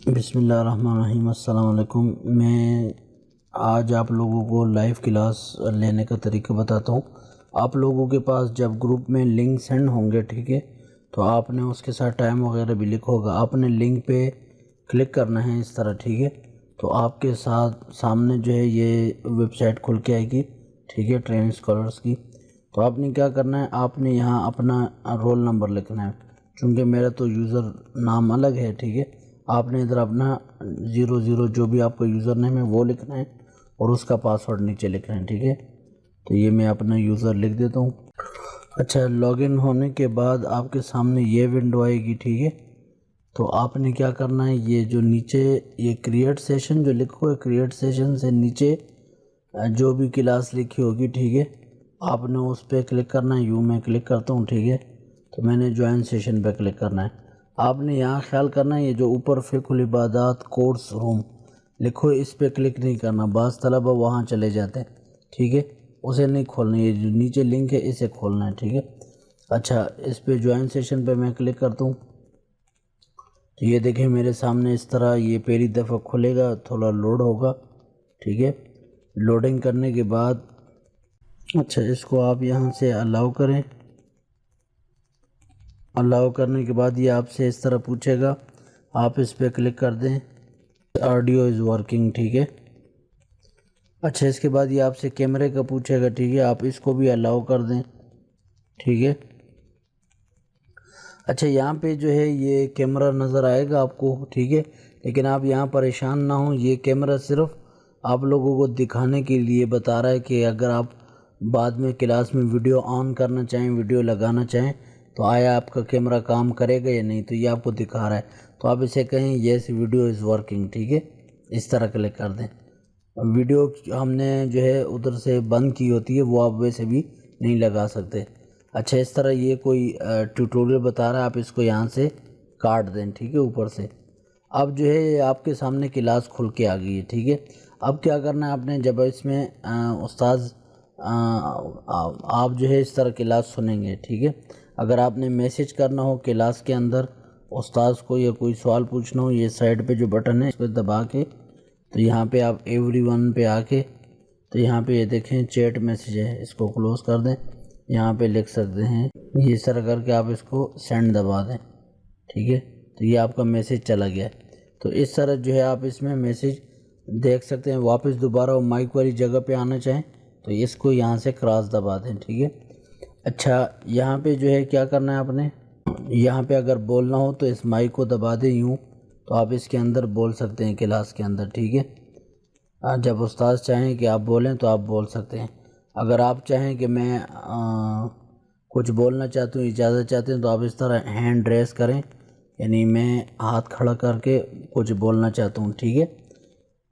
بسم اللہ الرحمن الرحیم۔ السلام علیکم۔ میں آج آپ لوگوں کو لائیو کلاس لینے کا طریقہ بتاتا ہوں۔ آپ لوگوں کے پاس جب گروپ میں لنک سینڈ ہوں گے، ٹھیک ہے، تو آپ نے اس کے ساتھ ٹائم وغیرہ بھی لکھا ہوگا۔ آپ نے لنک پہ کلک کرنا ہے اس طرح، ٹھیک ہے۔ تو آپ کے ساتھ سامنے جو ہے یہ ویب سائٹ کھل کے آئے گی، ٹھیک ہے، ٹرین اسکالرس کی۔ تو آپ نے کیا کرنا ہے، آپ نے یہاں اپنا رول نمبر لکھنا ہے۔ چونکہ میرا تو یوزر نام الگ ہے، ٹھیک ہے، آپ نے ادھر اپنا 00 جو بھی آپ کا یوزر نیم ہے وہ لکھنا ہے اور اس کا پاسورڈ نیچے لکھنا ہے، ٹھیک ہے۔ تو یہ میں اپنا یوزر لکھ دیتا ہوں۔ اچھا، لاگ ان ہونے کے بعد آپ کے سامنے یہ ونڈو آئے گی، ٹھیک ہے۔ تو آپ نے کیا کرنا ہے، یہ جو نیچے یہ کریٹ سیشن جو لکھو ہے، کریٹ سیشن سے نیچے جو بھی کلاس لکھی ہوگی، ٹھیک ہے، آپ نے اس پہ کلک کرنا ہے۔ میں کلک کرتا ہوں، ٹھیک ہے۔ تو میں نے جوائن سیشن پہ کلک کرنا ہے۔ آپ نے یہاں خیال کرنا ہے، یہ جو اوپر فقہ العبادات کورس روم لکھو، اس پہ کلک نہیں کرنا۔ بعض طلبہ وہاں چلے جاتے ہیں، ٹھیک ہے، اسے نہیں کھولنا۔ یہ جو نیچے لنک ہے اسے کھولنا ہے، ٹھیک ہے۔ اچھا، اس پہ جوائن سیشن پہ میں کلک کرتا ہوں تو یہ دیکھیں میرے سامنے اس طرح یہ پہلی دفعہ کھلے گا، تھوڑا لوڈ ہوگا، ٹھیک ہے۔ لوڈنگ کرنے کے بعد اچھا اس کو آپ یہاں سے الاؤ کریں۔ الاؤ کرنے کے بعد یہ آپ سے اس طرح پوچھے گا، آپ اس پہ کلک کر دیں، آڈیو از ورکنگ، ٹھیک ہے۔ اچھا، اس کے بعد یہ آپ سے کیمرے کا پوچھے گا، ٹھیک ہے، آپ اس کو بھی الاؤ کر دیں، ٹھیک ہے۔ اچھا، یہاں پہ جو ہے یہ کیمرہ نظر آئے گا آپ کو، ٹھیک ہے، لیکن آپ یہاں پریشان نہ ہوں، یہ کیمرہ صرف آپ لوگوں کو دکھانے کے لیے بتا رہا ہے کہ اگر آپ بعد میں کلاس میں ویڈیو آن کرنا چاہیں، ویڈیو لگانا چاہیں تو آیا آپ کا کیمرہ کام کرے گا یا نہیں، تو یہ آپ کو دکھا رہا ہے۔ تو آپ اسے کہیں یس ویڈیو از ورکنگ، ٹھیک ہے، اس طرح کلک کر دیں۔ ویڈیو ہم نے جو ہے ادھر سے بند کی ہوتی ہے، وہ آپ ویسے بھی نہیں لگا سکتے۔ اچھا، اس طرح یہ کوئی ٹیوٹوریل بتا رہا ہے، آپ اس کو یہاں سے کاٹ دیں، ٹھیک ہے، اوپر سے۔ اب جو ہے آپ کے سامنے کلاس کھل کے آ گئی ہے، ٹھیک ہے۔ اب کیا کرنا ہے آپ نے، جب اس میں استاد آپ جو ہے اس طرح کلاس سنیں گے، ٹھیک ہے۔ اگر آپ نے میسیج کرنا ہو کلاس کے اندر استاذ کو یا کوئی سوال پوچھنا ہو، یہ سائڈ پہ جو بٹن ہے اس پہ دبا کے تو یہاں پہ آپ ایوری ون پہ آ کے تو یہاں پہ یہ دیکھیں چیٹ میسیج ہے، اس کو کلوز کر دیں۔ یہاں پہ لکھ سکتے ہیں، یہ اس طرح کر کے آپ اس کو سینڈ دبا دیں، ٹھیک ہے۔ تو یہ آپ کا میسیج چلا گیا ہے۔ تو اس طرح جو ہے آپ اس میں میسیج دیکھ سکتے ہیں۔ واپس دوبارہ مائک والی جگہ پہ آنا چاہیں تو اس کو یہاں سے کراس دبا دیں، ٹھیک ہے۔ اچھا، یہاں پہ جو ہے کیا کرنا ہے آپ نے، یہاں پہ اگر بولنا ہو تو اس مائک کو دبا دیں یوں، تو آپ اس کے اندر بول سکتے ہیں کلاس کے اندر، ٹھیک ہے۔ جب استاد چاہیں کہ آپ بولیں تو آپ بول سکتے ہیں۔ اگر آپ چاہیں کہ میں کچھ بولنا چاہتا ہوں، اجازت چاہتے ہیں، تو آپ اس طرح ہینڈ ریز کریں، یعنی میں ہاتھ کھڑا کر کے کچھ بولنا چاہتا ہوں، ٹھیک ہے۔